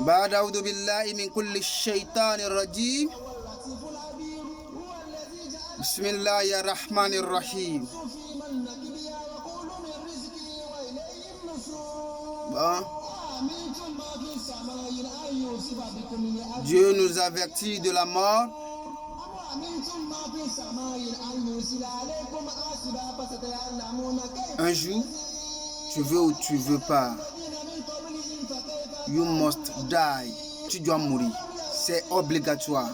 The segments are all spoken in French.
بعد أعوذ بالله من كل الشيطان الرجيم بسم الله الرحمن الرحيم. Dieu nous avertit de la mort. Un jour, tu veux ou tu veux pas, you must die. Tu dois mourir. C'est obligatoire.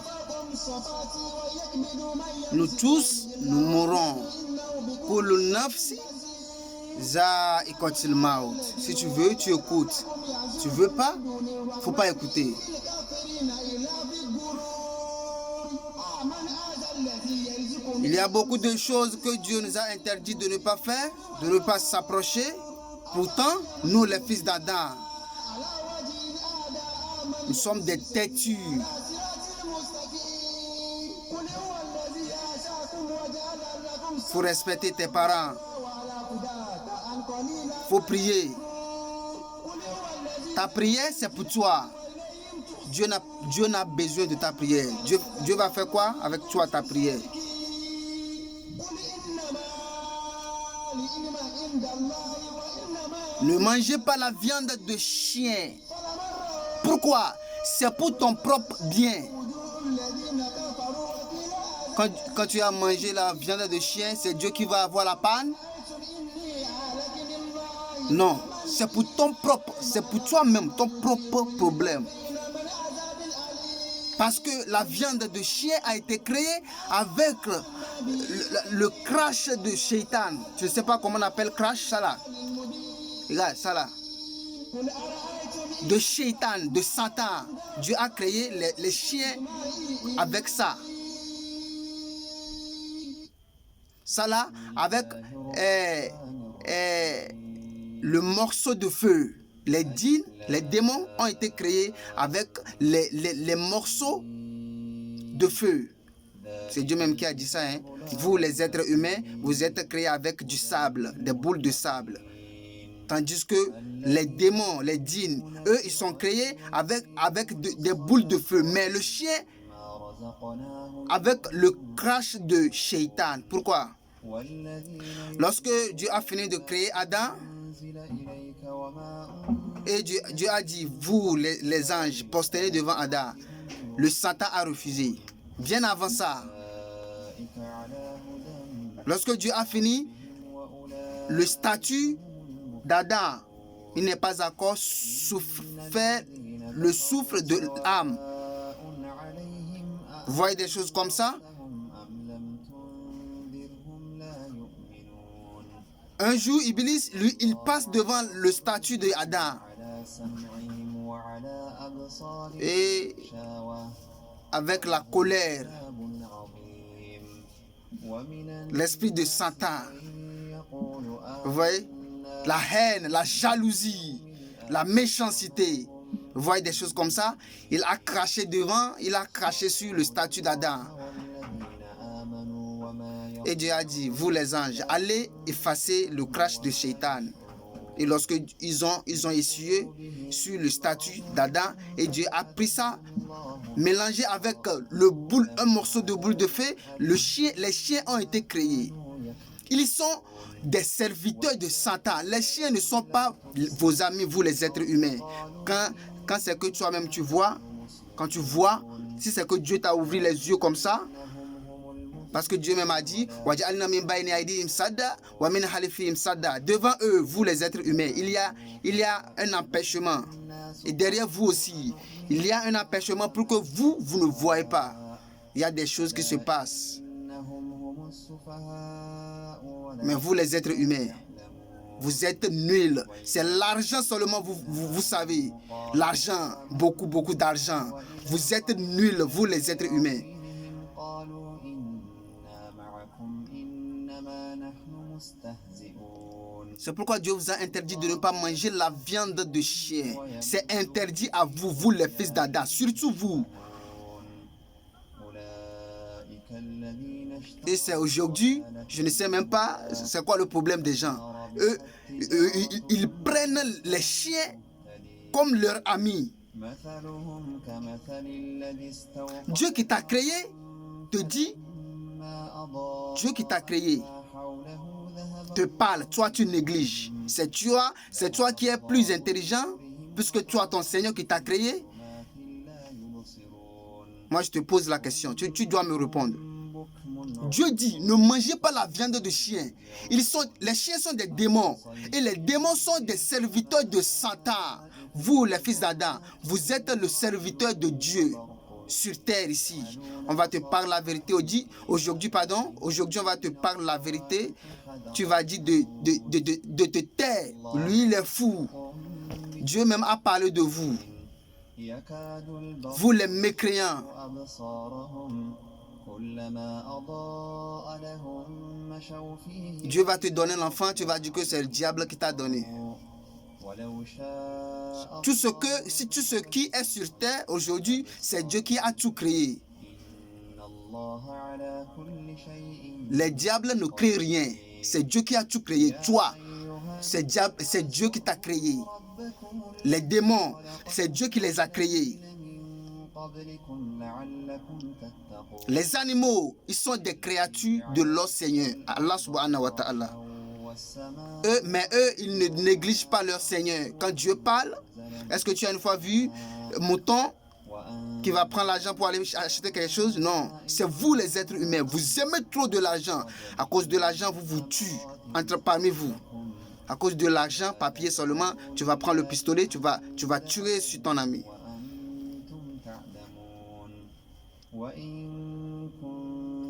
Nous tous, nous mourrons. Kullu nafsi za'iqatul maut. Si tu veux, tu écoutes. Tu veux pas, faut pas écouter. Il y a beaucoup de choses que Dieu nous a interdit de ne pas faire, de ne pas s'approcher. Pourtant, nous, les fils d'Adam, nous sommes des têtus. Il faut respecter tes parents. Il faut prier. Ta prière, c'est pour toi. Dieu n'a besoin de ta prière. Dieu va faire quoi avec toi, ta prière? Ne mangez pas la viande de chien. Pourquoi? C'est pour ton propre bien. Quand tu as mangé la viande de chien, c'est Dieu qui va avoir la panne? Non, c'est pour ton propre, c'est pour toi-même, ton propre problème. Parce que la viande de chien a été créée avec le crash de Shaitan. Je ne sais pas comment on appelle crash, ça là. Regarde, ça là. De Shaitan, de Satan. Dieu a créé les chiens avec ça. Ça là, avec le morceau de feu. Les djinns, les démons ont été créés avec les morceaux de feu. C'est Dieu même qui a dit ça. Hein? Vous, les êtres humains, vous êtes créés avec du sable, des boules de sable. Tandis que les démons, les djinns, eux, ils sont créés avec des boules de feu. Mais le chien, avec le crash de Shaitan. Pourquoi? Lorsque Dieu a fini de créer Adam, et Dieu a dit, vous les anges, postez devant Adam. Le Satan a refusé. Bien avant ça, lorsque Dieu a fini, le statut d'Adam, il n'est pas encore fait le souffle de l'âme. Vous voyez des choses comme ça? Un jour, Iblis, lui, il passe devant le statut d'Adam. Et avec la colère, l'esprit de Satan, vous voyez, la haine, la jalousie, la méchanceté, vous voyez des choses comme ça. Il a craché devant, il a craché sur le statut d'Adam. Et Dieu a dit, vous les anges, allez effacer le crash de Shaitan. Et lorsque ils ont essuyé sur le statut d'Adam, et Dieu a pris ça, mélangé avec un morceau de boule de feu, les chiens ont été créés. Ils sont des serviteurs de Satan. Les chiens ne sont pas vos amis, vous les êtres humains. Quand c'est que toi-même tu vois, quand tu vois, si c'est que Dieu t'a ouvert les yeux comme ça, parce que Dieu même a dit, devant eux, vous les êtres humains, il y a un empêchement. Et derrière vous aussi, il y a un empêchement pour que vous ne voyez pas. Il y a des choses qui se passent. Mais vous les êtres humains, vous êtes nuls. C'est l'argent seulement, vous savez. L'argent, beaucoup d'argent. Vous êtes nuls, vous les êtres humains. C'est pourquoi Dieu vous a interdit de ne pas manger la viande de chien. C'est interdit à vous, vous les fils d'Adam, surtout vous. Et c'est aujourd'hui, je ne sais même pas c'est quoi le problème des gens. Eux, ils prennent les chiens comme leurs amis. Dieu qui t'a créé te dit, Dieu qui t'a créé te parle, toi tu négliges. C'est toi qui es plus intelligent puisque toi ton Seigneur qui t'a créé. Moi je te pose la question, tu dois me répondre. Dieu dit, ne mangez pas la viande de chien. Les chiens sont des démons. Et les démons sont des serviteurs de Satan. Vous, les fils d'Adam, vous êtes le serviteur de Dieu sur terre ici. On va te parler la vérité aujourd'hui, on va te parler la vérité. Tu vas dire de te taire. Lui, il est fou. Dieu même a parlé de vous. Vous, les mécréants. Dieu va te donner l'enfant, tu vas dire que c'est le diable qui t'a donné. Tout ce qui est sur terre aujourd'hui, c'est Dieu qui a tout créé. Les diables ne créent rien. C'est Dieu qui a tout créé. Toi, c'est Dieu qui t'a créé. Les démons, c'est Dieu qui les a créés. Les animaux, ils sont des créatures de leur Seigneur, Allah subhanahu wa ta'ala. Mais eux, ils ne négligent pas leur Seigneur. Quand Dieu parle, est-ce que tu as une fois vu un mouton qui va prendre l'argent pour aller acheter quelque chose? Non, c'est vous les êtres humains. Vous aimez trop de l'argent. À cause de l'argent, vous tuez parmi vous. À cause de l'argent, papier seulement, tu vas prendre le pistolet, tu vas tuer sur ton ami.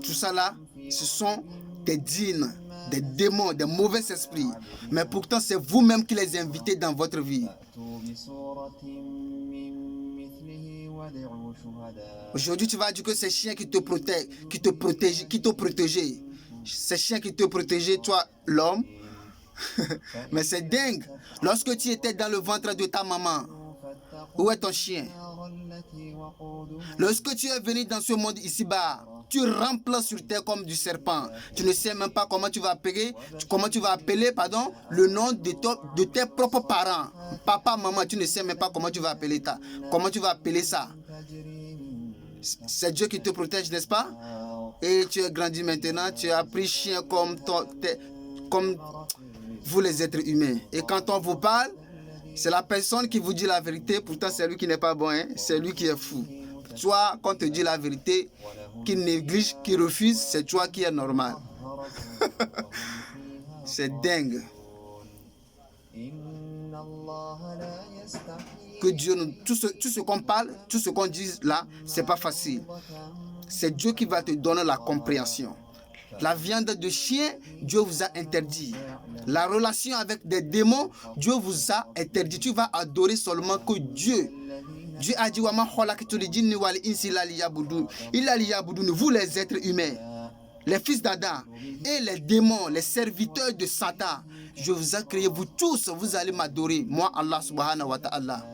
Tout ça là, ce sont des djinns, des démons, des mauvais esprits. Mais pourtant, c'est vous-même qui les invitez dans votre vie. Aujourd'hui, tu vas dire que ces chiens qui te protègent. Ces chiens qui te protégeaient, toi, l'homme. Mais c'est dingue. Lorsque tu étais dans le ventre de ta maman, où est ton chien? Lorsque tu es venu dans ce monde ici-bas, tu rampes sur terre comme du serpent. Tu ne sais même pas comment tu vas appeler, le nom de tes propres parents. Papa, maman, tu ne sais même pas comment tu vas appeler ça. C'est Dieu qui te protège, n'est-ce pas? Et tu es grandi maintenant, tu as pris chien comme vous les êtres humains. Et quand on vous parle, c'est la personne qui vous dit la vérité, pourtant c'est lui qui n'est pas bon, hein? C'est lui qui est fou. Toi, quand on te dit la vérité, qui néglige, qui refuse, c'est toi qui es normal. C'est dingue. Que Dieu, tout ce qu'on parle, tout ce qu'on dit là, c'est pas facile. C'est Dieu qui va te donner la compréhension. La viande de chien, Dieu vous a interdit. La relation avec des démons, Dieu vous a interdit. Tu vas adorer seulement que Dieu. Dieu a dit, vous les êtres humains, les fils d'Adam et les démons, les serviteurs de Satan, je vous ai créé, vous tous, vous allez m'adorer, moi Allah subhanahu wa ta'ala.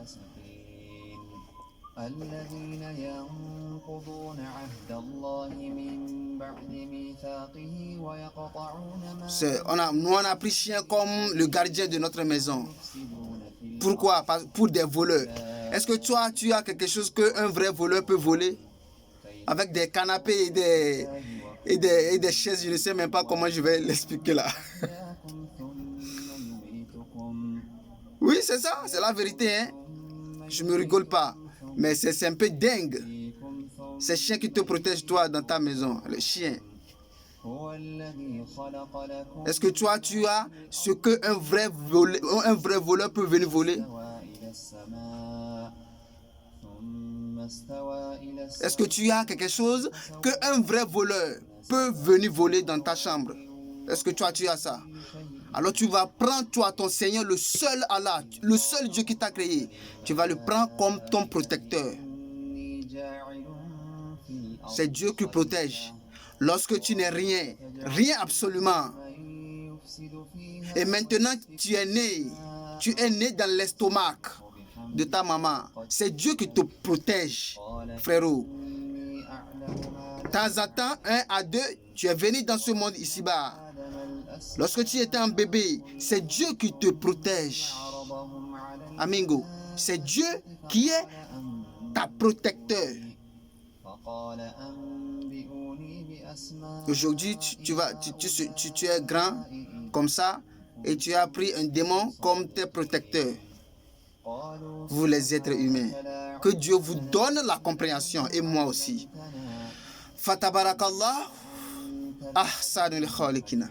Nous on a pris chien comme le gardien de notre maison. Pourquoi? Pour des voleurs. Est-ce que toi, tu as quelque chose qu'un vrai voleur peut voler? Avec des canapés et des chaises, je ne sais même pas comment je vais l'expliquer là. Oui, c'est ça, c'est la vérité, hein. Je ne me rigole pas. Mais c'est un peu dingue. C'est le chien qui te protège toi dans ta maison, le chien. Est-ce que toi, tu as ce qu'un vrai voleur peut venir voler? Est-ce que tu as quelque chose qu'un vrai voleur peut venir voler dans ta chambre? Est-ce que toi, tu as ça? Alors tu vas prendre toi, ton Seigneur, le seul Allah, le seul Dieu qui t'a créé. Tu vas le prendre comme ton protecteur. C'est Dieu qui protège. Lorsque tu n'es rien, rien absolument. Et maintenant tu es né dans l'estomac de ta maman. C'est Dieu qui te protège, frérot. temps à temps, 1 à 2, tu es venu dans ce monde ici-bas. Lorsque tu étais un bébé, c'est Dieu qui te protège. Amingo, c'est Dieu qui est ta protecteur. Aujourd'hui, tu es grand comme ça et tu as pris un démon comme tes protecteurs. Vous les êtres humains, que Dieu vous donne la compréhension et moi aussi. Fatabarakallah, ahsanul khaliqina.